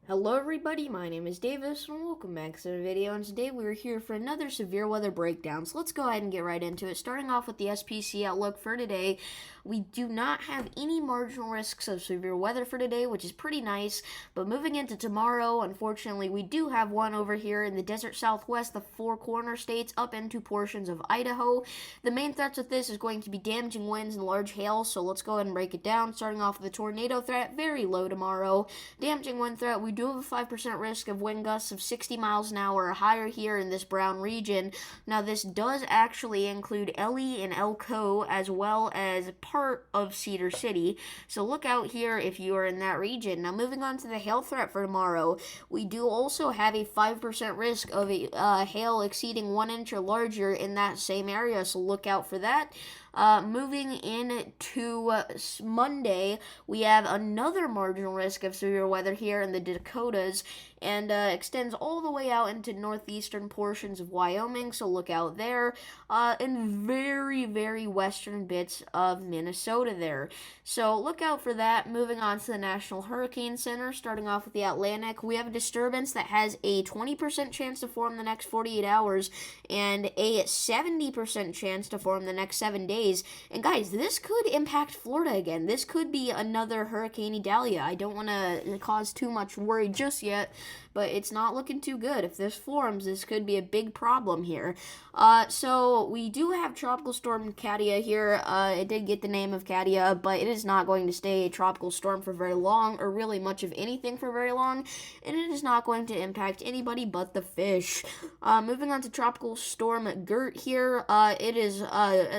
Hello everybody, my name is Davis and welcome back to the video, and today we are here for another severe weather breakdown. So let's go ahead and get right into it. Starting off with the SPC Outlook for today, we do not have any marginal risks of severe weather for today, which is pretty nice. But moving into tomorrow, unfortunately, we do have one over here in the desert southwest, the Four Corner states, up into portions of Idaho. The main threats with this is going to be damaging winds and large hail, so let's go ahead and break it down. Starting off with the tornado threat, very low tomorrow. Damaging wind threat, we do have a 5% risk of wind gusts of 60 miles an hour or higher here in this brown region. Now, this does actually include Ellie and Elko, as well as part of Cedar City. So look out here if you are in that region. Now, moving on to the hail threat for tomorrow, we do also have a 5% risk of hail exceeding 1 inch or larger in that same area. So look out for that. Moving into Monday, we have another marginal risk of severe weather here in the Dakotas, and extends all the way out into northeastern portions of Wyoming, so look out there, and very, very western bits of Minnesota there. So look out for that. Moving on to the National Hurricane Center, starting off with the Atlantic, we have a disturbance that has a 20% chance to form the next 48 hours and a 70% chance to form the next 7 days. And guys, this could impact Florida again. This could be another Hurricane Idalia. I don't want to cause too much worry just yet, but it's not looking too good. If this forms, this could be a big problem here. So we do have Tropical Storm Katia here. It did get the name of Katia, but it is not going to stay a tropical storm for very long, or really much of anything for very long, and it is not going to impact anybody but the fish. Moving on to Tropical Storm Gert here. It is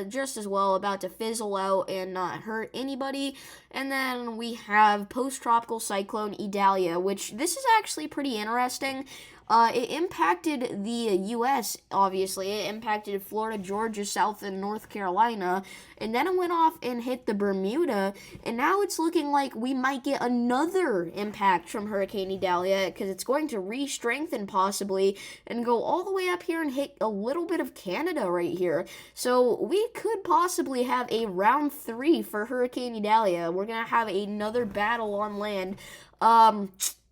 just as well about to fizzle out and not hurt anybody. And then we have Post-Tropical Cyclone Idalia, which this is actually pretty interesting. It impacted the U.S., obviously. It impacted Florida, Georgia, South, and North Carolina. And then it went off and hit the Bermuda. And now it's looking like we might get another impact from Hurricane Idalia, because it's going to re-strengthen possibly and go all the way up here and hit a little bit of Canada right here. So we could possibly have a round 3 for Hurricane Idalia. We're going to have another battle on land.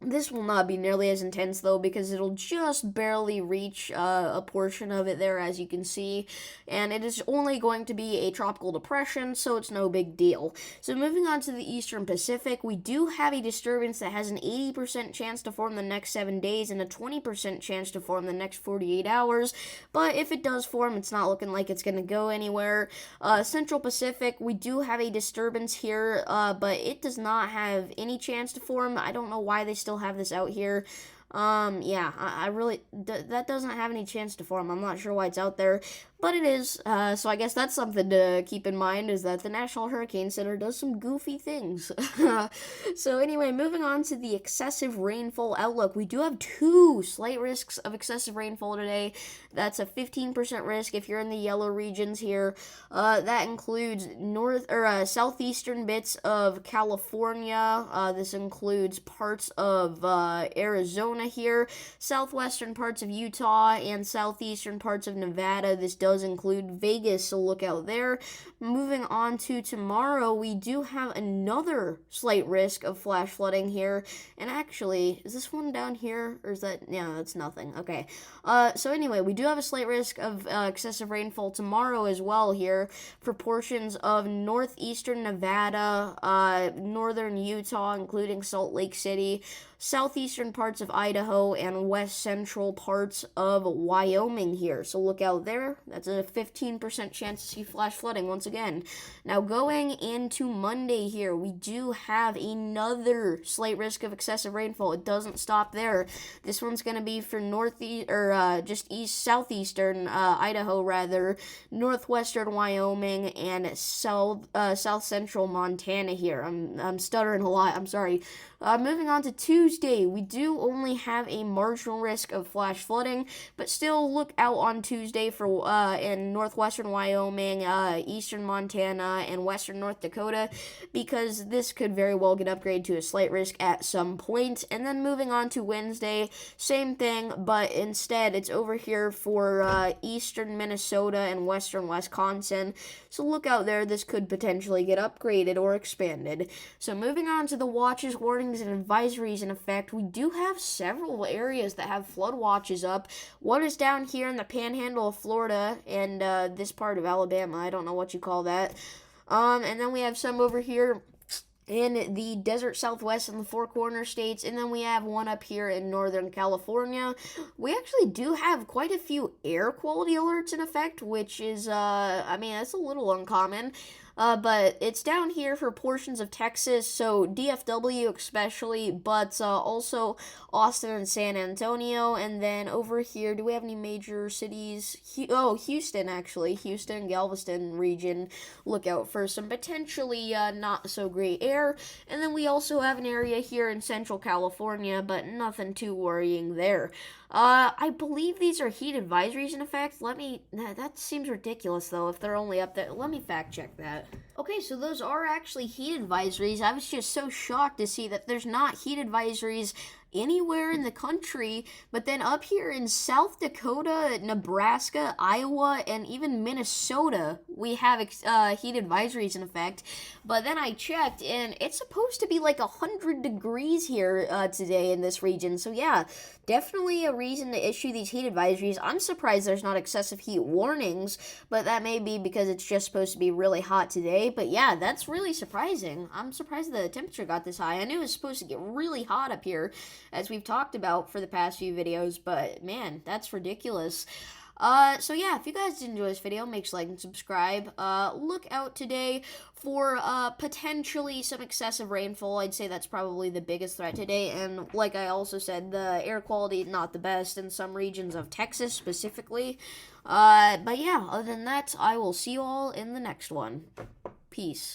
This will not be nearly as intense, though, because it'll just barely reach a portion of it there, as you can see. And it is only going to be a tropical depression, so it's no big deal. So moving on to the Eastern Pacific, we do have a disturbance that has an 80% chance to form the next 7 days and a 20% chance to form the next 48 hours. But if it does form, it's not looking like it's going to go anywhere. Central Pacific, we do have a disturbance here, but it does not have any chance to form. I don't know why they still have this out here. Yeah, I really, that doesn't have any chance to form. I'm not sure why it's out there, but it is. So I guess that's something to keep in mind, is that the National Hurricane Center does some goofy things. So anyway, moving on to the excessive rainfall outlook. We do have 2 slight risks of excessive rainfall today. That's a 15% risk if you're in the yellow regions here. That includes southeastern bits of California. This includes parts of Arizona here, southwestern parts of Utah, and southeastern parts of Nevada. This does include Vegas, so look out there. Moving on to tomorrow, we do have another slight risk of flash flooding here. And actually, is this one down here, or is that, yeah, that's nothing. Okay. So anyway, we do have a slight risk of excessive rainfall tomorrow as well here for portions of northeastern Nevada, northern Utah, including Salt Lake City, southeastern parts of Idaho, and west central parts of Wyoming here. So look out there. That's a 15% chance to see flash flooding once again. Now, going into Monday here, we do have another slight risk of excessive rainfall. It doesn't stop there. This one's going to be for southeastern Idaho, rather, northwestern Wyoming, and south central Montana here. I'm stuttering a lot. I'm sorry. Moving on to Tuesday, we do only have a marginal risk of flash flooding, but still look out on Tuesday for in northwestern Wyoming, eastern Montana, and western North Dakota, because this could very well get upgraded to a slight risk at some point. And then moving on to Wednesday, same thing, but instead it's over here for eastern Minnesota and western Wisconsin. So look out there. This could potentially get upgraded or expanded. So moving on to the Watches Warning warnings and advisories in effect. We do have several areas that have flood watches up. One is down here in the panhandle of Florida and this part of Alabama. I don't know what you call that. And then we have some over here in the desert southwest and the Four Corner states, and then we have one up here in Northern California. We actually do have quite a few air quality alerts in effect, which is, I mean, that's a little uncommon. But it's down here for portions of Texas, so DFW especially, but also Austin and San Antonio. And then over here, do we have any major cities? Houston, actually. Houston, Galveston region. Look out for some potentially not so great air. And then we also have an area here in Central California, but nothing too worrying there. I believe these are heat advisories in effect. That seems ridiculous though if they're only up there. Let me fact check that. Okay, so those are actually heat advisories. I was just so shocked to see that there's not heat advisories anywhere in the country, but then up here in South Dakota, Nebraska, Iowa, and even Minnesota, we have heat advisories in effect. But then I checked, and it's supposed to be like 100 degrees here today in this region. So yeah, definitely a reason to issue these heat advisories. I'm surprised there's not excessive heat warnings, but that may be because it's just supposed to be really hot today. But yeah, that's really surprising. I'm surprised the temperature got this high. I knew it was supposed to get really hot up here, as we've talked about for the past few videos, but man, that's ridiculous. So yeah, if you guys did enjoy this video, make sure to like and subscribe. Look out today for potentially some excessive rainfall. I'd say that's probably the biggest threat today, and like I also said, the air quality not the best in some regions of Texas specifically. But yeah, other than that, I will see you all in the next one. Peace.